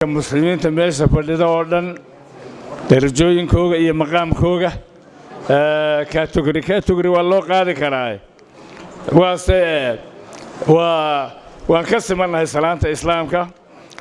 المسلمين تميز فردنا وردن درجوين كوجا إيه مقام كوجا كاتوغري والله قاعد كراي وانقسم الله سلامة إسلامك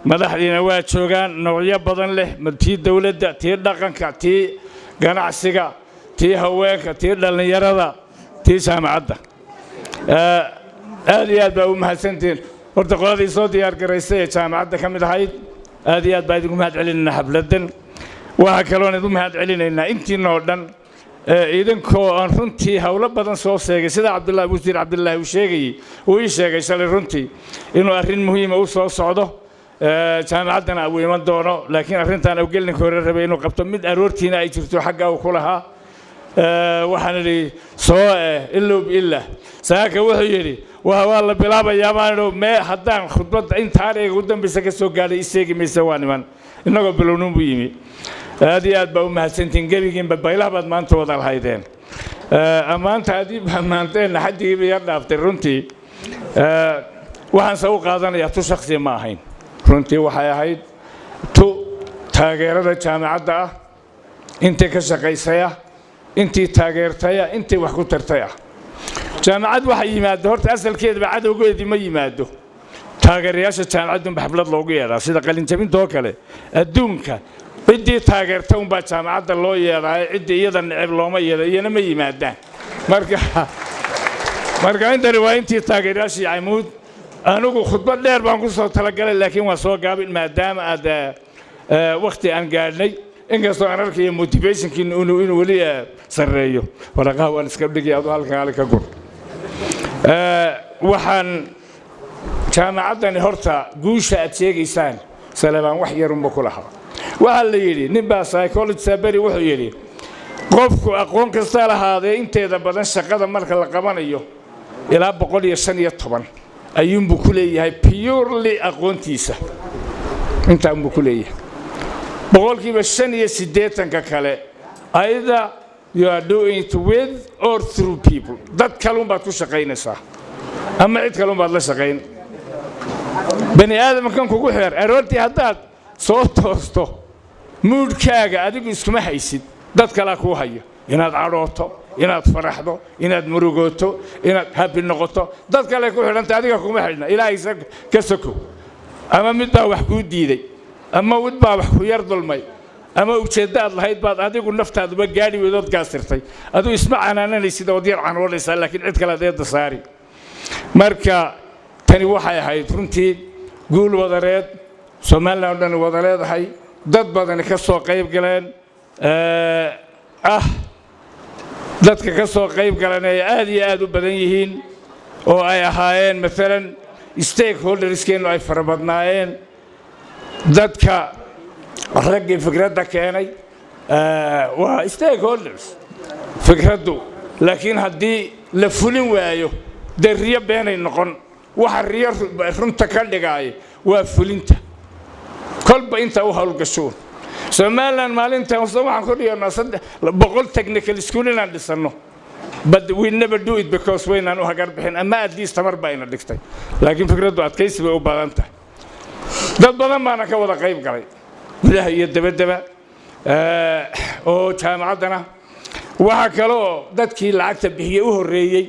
مدحدينا واحد شوغان نوعية بدن له متي دولة تي دقنك تي ganacsiga tii haweenka tii dhalinyarada tii jaamacadda aad iyo aad baa u mahadsantiin horta qoladii soo diyaar garaysay jaamacadda kamid ahayd aad iyo aad baa idinku mahad celinayna xafladan waxa kale oo idinku mahad celinayna intiina oo dhan idinkoo aan runtii hawlo badan soo sheegay sida Cabdullaahi Wasiir Cabdullaahi uu sheegay shalay runtii inuu arrin muhiim ah u soo socdo jaamacadana uu iman doono laakiin arrintan uu gelin karo rabay inuu qabto mid aroortiina ay jirto xagga uu ku lahaa waxaan li soo illa saaka wuxuu yiri waa la bilaabayaa maano me haddaan khudbada intaanay ugu dambaysa ka soo gaaray isagii mise waa niman inagoo bilownu buu yimi aad iyo aad baa u mahadsantiin gebigiin baylaha baad maanta wada lahaydeen amaanta adii maanteen xadiiba yar dhaaftay runtii waxaan soo qaadanayaa tu shakhsi ma ahayn runtii waxay ahayd tu taageerada jaamacadda ah intii ka shaqaysaya intii taageertaya intii wax ku tartaya jaamacad waxa yimaado horta asalkeeda cadowgeedii ma yimaado taageerayaasha jaamacaddu xaflad loogu yeeraa sida qalin jabinta oo kale adduunka cidii taageerta un baa jaamacadda loo yeeraa cidii iyada neceb looma yeero iyana ma yimaadaan marka inta waa intii taageerayaashii Aymuud anigu khudbad dheer baan ku soo talagalay laakiin waa soo gaabin maadaama aad waqti aan gaadhnay inkastoo aan arkay motivationkiin inuu wali sareeyo waraqaha waan iska dhigay adoo halkan ka gur waxaan jaamacadani horta guusha aad sheegaysaan salabaan wax yar umba ku lahaa waxa la yiri nin baa psychology sabari wuxuu yiri qofku aqoon kasta lahaadee inteeda badan shaqada marka la qabanayo ilaa 115 ayuun buu ku leeyahay purely aqoontiisa inta uu ku leeyahay boqolkiiba 85 ka kale either you are doing it with or through people dad kale baad ku shaqaynaysaa ama cid kale baad la shaqayn bani aadamkan kugu xeer aroortii haddaad soo toosto moodkaaga adigu iskuma haysid dad kale ku hayo inaad cadhooto inaad faraxdo inaad murugooto inaad happy noqoto dad kale ku xidhanta adiga kuma xidhna ilaahay ka soko ama mid baa wax ku diiday ama mid baa wax ku yar dulmay ama ujeedaad lahayd baad adigu naftaadu gaari weedood gaasirtay adigu isma canaananaysid oo yar canooleysa laakiin cid kale adeed saari marka tani waxay ahayd runtii guul wadareed Soomaaliland dhan wada leedahay dad badan ka soo qayb galeen dadka ka soo qayb galanay aad iyo aad u badan yihiin oo ay ahaayeen mesela stakeholderskeenu ay farabadnaayeen dadka ragga fikradda keenay waa stakeholders fikradu laakiin haddii la fulin waayo dariya beenay noqon waxa riyo runta ka dhigay waa fulinta kolba inta u hawlgasho Somaliland maalinta waxaan ku dhiganaa 100 technical school inaan dhisano but we never do it because weynaan u hagar bixin ama at least tamar bayna dhigtay laakiin fikradu adkaysi bay u baahan tahay dad badan baan ka wada qayb galay gudaha iyo dabadaba oo jaamacadana waxa kale oo dadkii lacagta bixiyay u horeeyay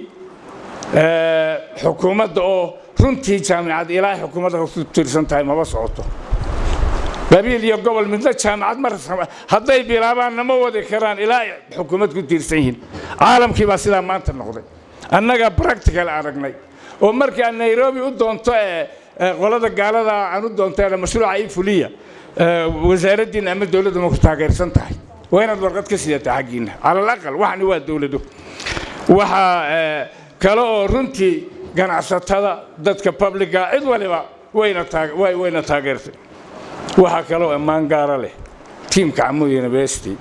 xukuumadda oo runtii jaamacad ilaahay xukuumadda ku tirsan tahay ma socoto qabiil iyo gobol midna jaamacad mar haday bilaabaan nama wadi karaan ilaa xukuumad ku tirsan yihiin caalamkii baa sida maanta noqday annaga practical aragnay oo markii Nairobi u doonto qolada gaalada aan u doontay mashruuca ay fuliya wasaaraddiina ama dawladda ma ku taageersan tahay waynaad warqad ka siiyata xaqiina ala aqal waxani waa dawladdu waxa kale oo runtii ganacsatada dadka publica cid waliba wayna taageertay waxa kale oo ammaan gaar ah leh teamka Amu University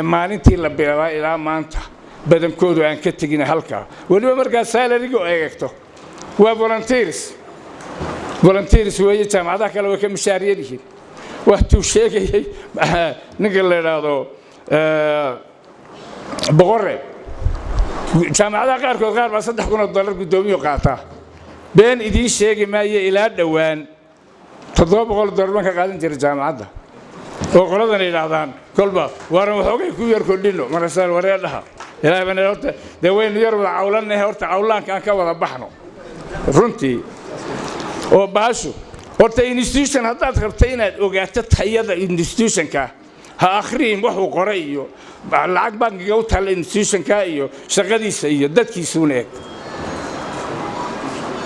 maalintii la bilaabay ilaa maanta badankoodu aan ka tagin halka waliba markaa salary-ga eegto waa volunteers way jaamacadaha kale way ka mishaariyeen waxtu sheegay ninka la yiraahdo boqorre jaamacadaha qaarkood qaar baa $3,000 gudoomiyo qaata been idin sheegi maayo ilaa dhawaan $700 ka qaadan jiray jaamacadda oo qoladan yiraahdaan kolba waran waxoogay ku yar kordhino marasal wareedaha ilaahay bana horta de weyn yar wada cawlanay horta cawlaanka aan ka wada baxno runtii oo baasho horta institution haddaad rabtay inaad ogaato tayada institutionka ha akhriin wax uu qoray iyo lacag bangiga u taal institutionka iyo shaqadiisa iyo dadkiisuuna eeg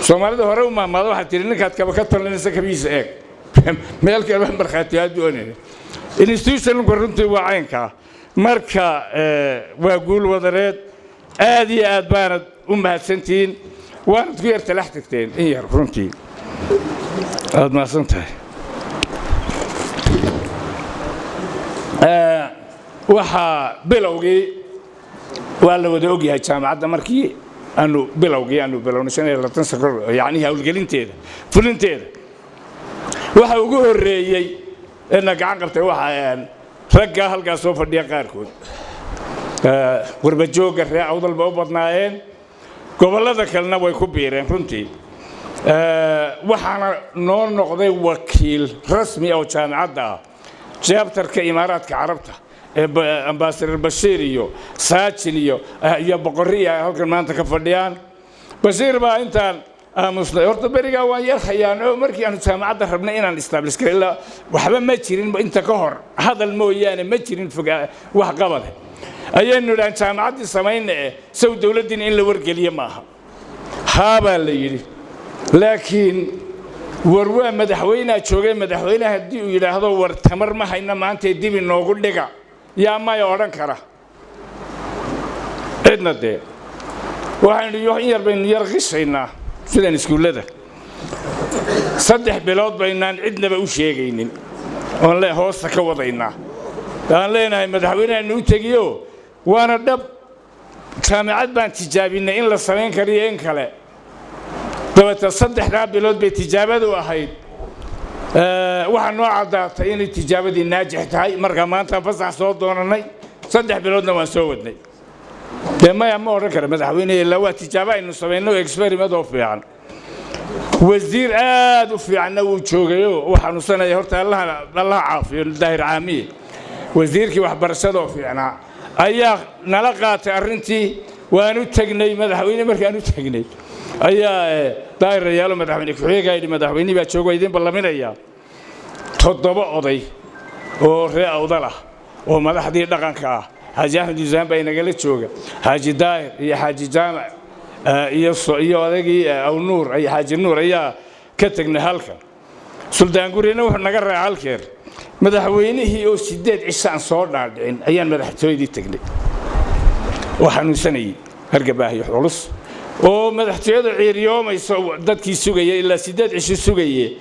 Soomaalida hore u maamado waxa tiri ninkaad kaba ka talinaysa kabiisa eeg meel kale marxaati aad doonay institution runtii waa caynka marka waa guul wadareed aad iyo aad baanad u mahadsantiin waan ku yar talax tagteen in yar runtii aad maasantahay waxa bilowgii waa la wada ogyahay jaamacadda markii aanu bilownay yani hawlgelinteeda fulinteeda waxa ugu horeeyay in gacan qabtay waxa ragga halkaas soo fadhiya qaarkood warbajooga reer awdalba u badnaayeen gobolada kalena way ku biireen runtii waxaana noo noqday wakiil rasmi oo jaamacadda ah chapterka imaaraadka carabta ambassador Bashir iyo Saachin iyo boqoriya halkan maanta ka fadhiyaan Bashir baa intaan aamusnay horta beriga waan yar hayaan oo markii aan jaamacadda rabnay inaan establish karo waxba ma jirin inta ka hor hadal mooyaane ma jirin wax qabad ayaynu dhan jaamacadda sameynay soo dawladina in la wargeliyo maaha haaba la yiri laakiin warwaa madaxweynaha joogay madaxweynaha hadii uu yiraahdo war tamar ma hayna maanta dib inoogu dhiga yaa ma oran kara cidna de waxaanu yar baynu yar qishaynaa sidaan iskuulada 3 bilood baynaan cidnaba u sheegaynin oo la hoosta ka wadaynaa aan leenahay madaxweynaha inuu tagiyo waana dhab jaamacad baan tijaabinay in la sameyn kariyo in kale dabata 3 bilood bay tijaabadu ahayd waxa noo cadaatay in tijaabadii naajix tahay marka maanta fasax soo doonanay 3 biloodna waan soo wadnay ما oran kara madaxweynaha la waa tijaabo aynu sameeyno experiment oo fiican wasiir aad u fiican uu joogayo waxaanu sanay horta Allah caafiyo daahir caamiye wasiirkii waxbarashada oo fiicna ayaa nala qaatay arintii waanu tagnay madaxweyne markaan u tagnay ayaa daahir yaalo madaxweyne ku xigay madaxweyne baa joogo idin ballaminaya 7 oday oo reer awdala oo madaxdii dhaqanka ah Haji Ahmed Zaan bay naga la jooga Haji Daahir iyo Haji Jaamac iyo odagii aw Nuur ay Haji Nuur ayaa ka tagnay halkan Suldaan Gurina wuxuu naga raacay halkeer madaxweynihii oo 8 cishaan soo dhaadhicin ayaan madaxtooyadii tagnay waxaanu sanay hargabaahiyo xulus oo madaxtooyada ciiriyoomayso dadkii sugayay ilaa 8 cisho sugayay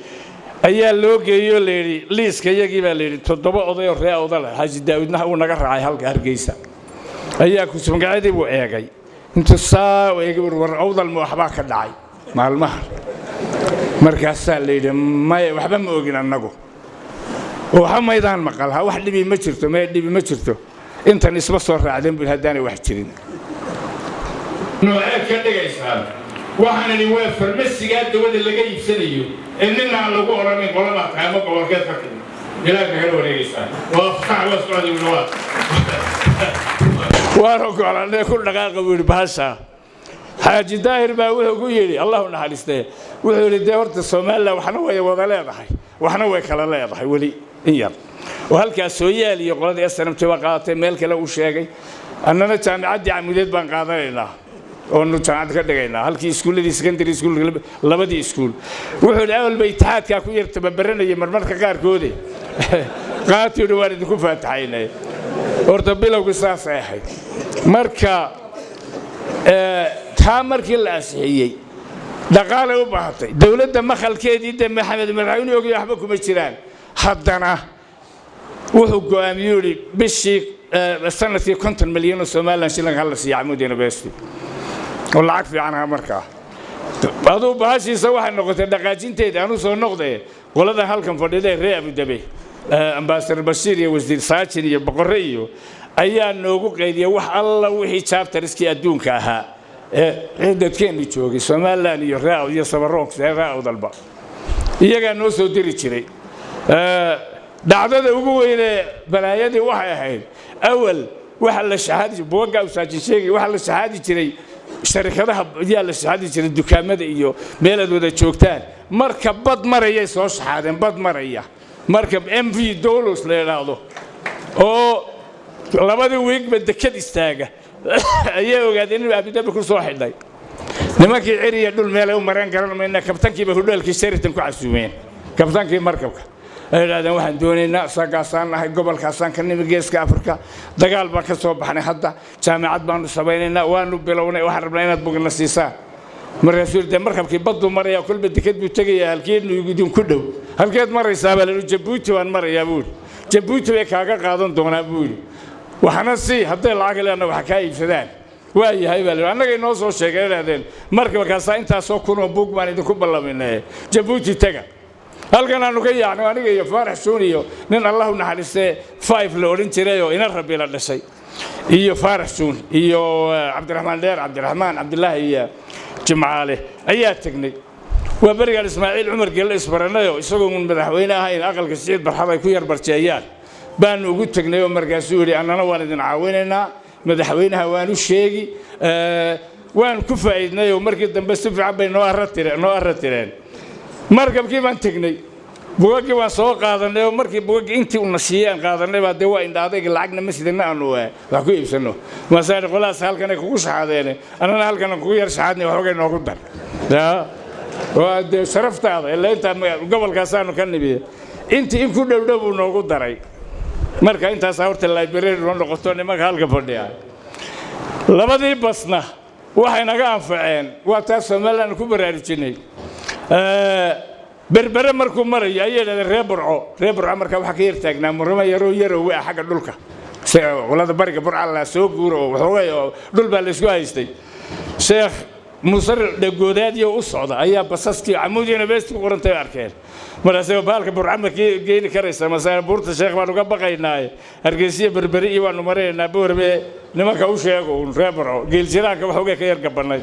ayaa loo geeyo leeri liiska iyagii baa leeri 7 oday oo reer awdal Haji Daawidna uu naga raacay halka Hargeysa ayaa ku sumgacaydii uu eegay inta saa eegay war awdal ma waxba ka dhacay maalmaha markaas leeri ma waxba ma ogin anagu waxa maydaan maqalha wax dhibi ma jirto inta isba soo raacdeen bil hadaan wax jirin nooca ka dhigaysaan waxaan idin waa farmasiga dawladda laga iibsanayo inna lagu oranay qolada qaamo gobolka ka timid ilaahay ka wareegaysan waa faawas qadi waa waaro go'aanay ku dhaqaaqa wiil baasha Haji Daahir baa wuxuu yiri Allahu naxariistay wuxuu yiri horta Soomaaliya waxna way wada leedahay waxna way kala leedahay wali in yar oo halkaas soo yaaliyo qolada SNMT waa qaadatay meel kale uu sheegay annana jaamacadii Camideed baan qaadanaynaa oo nu jaamacad ka dhigayna halkii iskuuladii secondary school labadii iskuul wuxuu awal bay taxadka ku yar tababaranayay marmarka qaarkood qaatiyo waan idinku faataxaynay horta bilowga saas ay ahayd marka markii la asixiyay dhaqaale u baahatay dawladda makhalkeedii Maxamed Madaxweyne oo waxba kuma jiraan haddana wuxuu go'aamiyay bishii sanadkii 50 milyan oo Soomaaliland shilin hal si Amuud University والله في عنها مركا هذا بهاشيسا waxa noqotay dhaqaajinteeda aanu soo noqday qolada halkan fadhiday reer Abu Dhabi ambassador Bashir iyo wasiir Saachin iyo boqorre iyo ayaa noogu qeydiyay wax alla wixii chapterskii adduunka ahaa dadkeen joogay Soomaaliland iyo Raad iyo Sabaroon Raad dalba iyagaa noo soo diri jiray dhacdada ugu weyne balaayadii waxay ahayd awal waxa la shahaadi buuga usaajin sheegay waxa la shahaadi jiray sharikadaha yaa la shahaadi jiray dukaamada iyo meelad wada joogtaan marka bad marayay soo shahaadeen bad maraya marka MV Dolos la yiraahdo oo labadii weegba dekad istaaga ayay ogaadeen in Abu Dhabi ku soo xidhay nimankii ciriya dhul meel ay u mareen garanayna kabtankiiba hudheelkii Sheraton ku casuumeen kabtankii markabka ay yiraahdeen waxaan doonaynaa sagaasaan ahay gobolkaasaan ka nimi geeska Afrika dagaal baan ka soo baxnay hadda jaamacad baanu samaynaynaa waanu bilownay waxaan rabnaa inaad bugna siisaan markaasuu markabkii baddu maraya kulba dekad buu tagayaa halkeednu idin ku dhow halkeed maraysaa baa la Djibouti waan marayaa buu Djibouti way kaaga qaadan doonaa buu waxana si hadday lacag leena wax ka iibsadaan waa yahay baa annaga inoo soo sheegayeen markabkaas inta soo kuno bug baan idinku ballaminay Djibouti taga halkan aanu ka yaacno aniga iyo Faarax Suuniyo nin Allah u naxariistay 5 la oran jiray oo ina Rabbi la dhashay iyo Faarax Suun iyo Cabdiraxmaan Dheer Cabdilaahi iyo Jimcaale ayaa tagnay waa bariga Ismaaciil Umar Gelle isbaranayo isagoo madaxweyne ahayn aqalka Saciid Barxad ay ku yar barjeeyaan baan ugu tagnay oo markaasuu yiri annana waan idin caawinaynaa madaxweynaha waan u sheegi waan ku faa'iidnay oo markii dambe si fiican bay noo arratireen markabkii baan tagnay buugagii waan soo qaadanay oo markii buugagii intii uu nasiiyeen qaadanay baa dee waa indhaaday lacagna ma sidana aanu wax ku iibsano masaar qolaas halkan ay kugu shahaadeen annana halkan kugu yar shahaadnay waxoogay noogu dar waa dee sharaftaada ilaa inta gobolkaasaanu ka nimiye intii in ku dhowdhow uu noogu daray marka intaas horta library loo noqoto nimanka halka fadhiya labadii basna waxay naga anfaceen waa taas Soomaaliland ku baraarujinay berbere markuu marayo ayay yiraahdeen reer Burco marka waxa ka yar taagnaa murama yaro waa xagga dhulka qolada bariga Burco la soo guuro waxoogay dhul baa la isku haystay Sheekh Musar Dhagoodaadiyo u socda ayaa basaskii Amuud University ku qorantay arkeen marasay baalka Burco markii geeni karaysa masalan buurta Sheekh baan uga baqaynaa Hargeysa berberi iyo waanu mareynaa boorbe nimanka u sheego reer Burco geel jiraanka waxoogay ka yar gabanay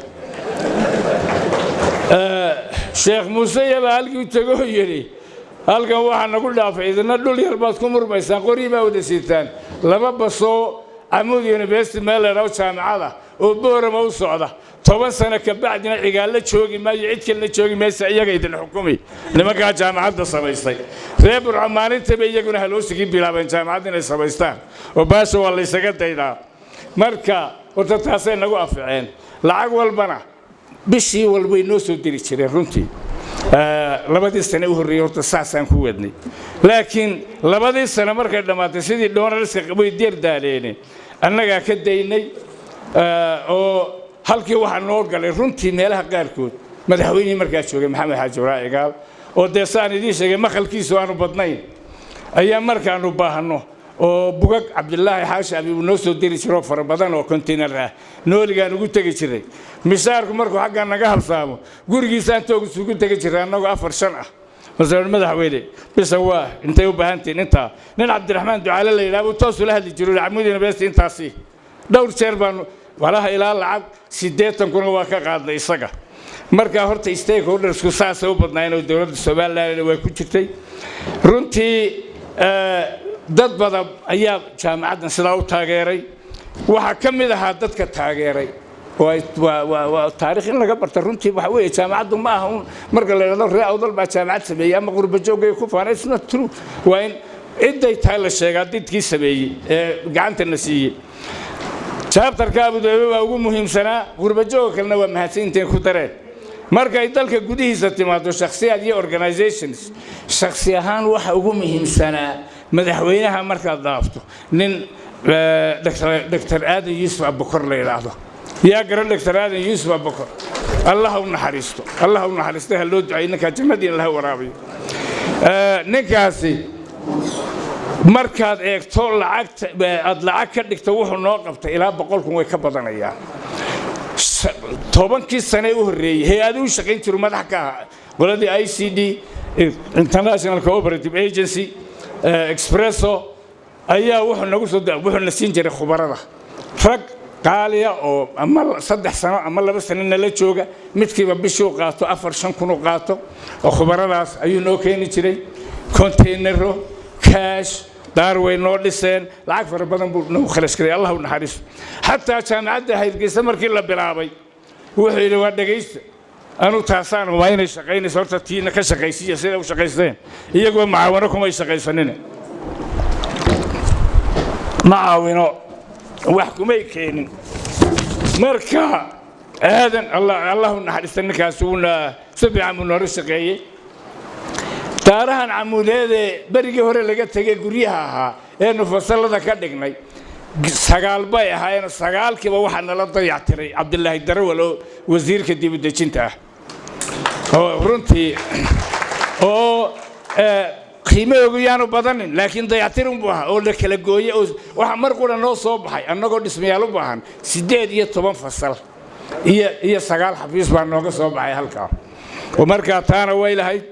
Sheekh Muuse yaba halkii tago yiri halkan waxa nagu dhaafay idina dhul yar baad ku murmaysaan qori baa wada siitaan laba baso Amuud University meel la jaamacada oo boorama u socda 10 sano ka bacdina cigaal joogi maayo cid kale joogi maysa iyaga idin xukumi nimanka jaamacadda samaystay reer Burco maalinta bay iyaguna haloosigii bilaabeen jaamacadda inay samaystaan oo baasho waa la isaga daydaa marka wada taasay nagu afceen lacag walbana bishii walba inoo soo diri jireen runtii labadii sano u horreeyay horta saasaan ku wadnay laakiin labadii sano markay dhamaatay sidii doonarska qabay diir daaleen annaga ka daynay oo halkii waxa noo galay runtii meelaha qaarkood madaxweynihii markaa joogay Maxamed Xaaji Ibraahin Gaal oo deesaan idin sheegay maqalkiisu aanu badnayn ayaa markaanu baahno oo bugag Cabdilaahi Xaashi Abi noo soo diri jiray fara badan oo container ah nooligaan ugu tagi jiray misaarku markuu xagga naga habsaamo gurigiisa intuu ugu tagi jiray anagoo 4-5 ah masalan madaxweyne bisa waa intay u baahantiin inta nin Cabdiraxmaan Ducaale la yiraahdo toos u la hadli jiray Amuud University intaasi dhowr jeer baan walaha ilaa lacag 80 kun waa ka qaadnay isaga marka horta stakeholders ku saasay u badnaayeen oo dawladda Soomaaliland way ku jirtay runtii dad badan ayaa jaamacaddan sidaa u taageeray waxa ka mid ahaa dadka taageeray waa taariikh in laga barta runtii waxa weeye jaamacaddu ma aha marka la yiraahdo reer awdal baa jaamacad sameeyay ama qurba joogay ku faanay isna true waa in ciday tahay la sheegaa dadkii sameeyay ee gacanta na siiyay chapterka Abu Dhabi waa ugu muhiimsanaa qurba joog kalena waa mahadsantiin ku dareen marka ay dalka gudihiisa timaado shakhsiyaad iyo organizations shakhsi ahaan waxa ugu muhiimsanaa madaxweynaha marka dhaafto nin Dr. Aadan Yuusuf Abubakar la yiraahdo yaa garan Dr. Aadan Yuusuf Abubakar Allah u naxariisto ha loo duceeyo ninka jannada in la waraabiyo ninkaasi markaad eegto lacag ka dhigto wuxuu noo qabtay ilaa 100 kun way ka badanayaan 10 sano u horreeyay hay'ad u shaqayn jiray madax ka qoladii ICD International Cooperative Agency Expresso ayaa wuxuu nagu soo wuxuu na siin jiray khubarada rag qaaliya oo ama 3 sano ama 2 sano la jooga midkiiba bishuu qaato 4-5 kun oo qaato oo khubaradaas ayuu noo keeni jiray containero cash daarway noo dhiseen lacag fara badan buu noo khalash karay allah u naxariisto hatta jaamacadda Hargeysa markii la bilaabay wuxuu yiri waa dhageysta anu taasaan waa inay shaqeynayso horta tiina ka shaqeysiyo sida u shaqeysteen iyagoo macaawino kuma shaqeysanina macaawino wax kuma keenin marka aadan allah u naxariisto ninkaas uuna sabiican uu noo shaqeeyay taarahan camuudeede barigii hore laga tagay guryaha ahaa ee nufasalada ka dhignay 9 bay ahaayeen 9kiiba waxa nala dayactiray Cabdullaahi Darawal oo wasiirka dibadejinta oo runtii oo qiimaha yaanu badanin laakiin dayactirin buu ahaa oo la kala gooyay oo waxa mar qura noo soo baxay annagoo dhismayaal u baahan 18 fasal iyo 9 xafiis baa nooga soo baxay halka oo marka taana way lahayd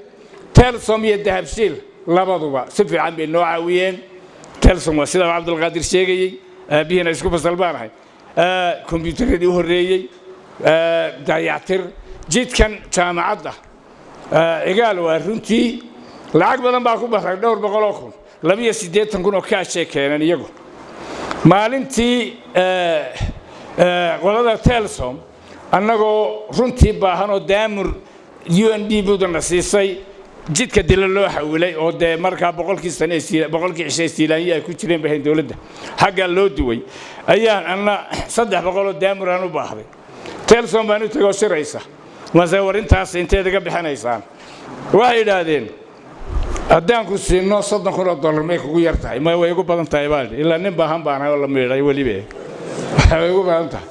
Telsom iyo Dahabshiil labaduba si fiican bay noo caawiyeen Telsom waa sida Cabdul Qaadir sheegay biyana isku fasal baanahay kombiyuutarradii u horeeyay dayactir jidkan jaamacadda igaal waa runtii lacag badan baa ku baxay 200 kun 280 kun oo kaash keenan iyagu maalintii qolada Telsom annagoo runtii baahan oo daamur UND buudan siisay jidka dil loo xawilay oo de marka boqolkii cishay ay ku jireen bahan dawladda xagga loo duway ayaan anna 300 oo daamuraan u baahday Telsom baan u tago shiraysa warintaas inteed ga bixinaysaan waxay yiraahdeen haddaan ku siino $30,000 may kugu yartahay ma way ugu badan tahay baad ilaa nin baahan baan oo la meeray waliba way ugu badan tahay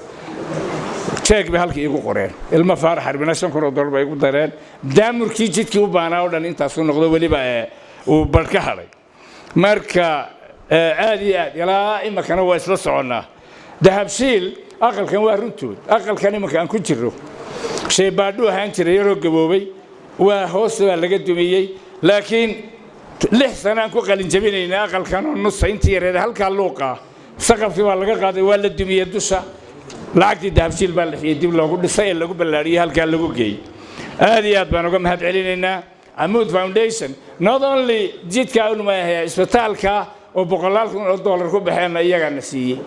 check bi halkii igu qoreen ilma faarax arbina $5,000 bay ugu dareen daamurkii jidkii u baanaa oo dhan intaas uu noqdo waliba uu barka halay marka aad iyo aad ilaa imakana waa isla soconaa Dahabshiil aqalkan waa runtood aqalkan imanka aan ku jiro shay baadhu ahaan jiray yaroo gaboobay waa hoos laga dumiyay laakiin 6 sano ku qalin jabinayna aqalkan oo nus intii yareed halka luuqa saqafkii waa laga qaaday waa la dumiyay dusha lacagtii Dahabshiil baa la xiyay dib loogu dhisay lagu ballaariyay halka lagu geeyay aad iyo aad baan uga mahad celinaynaa Amoud Foundation not only jidka uu ma yahay isbitaalka oo $100,000 ku baxeen iyaga na siiyay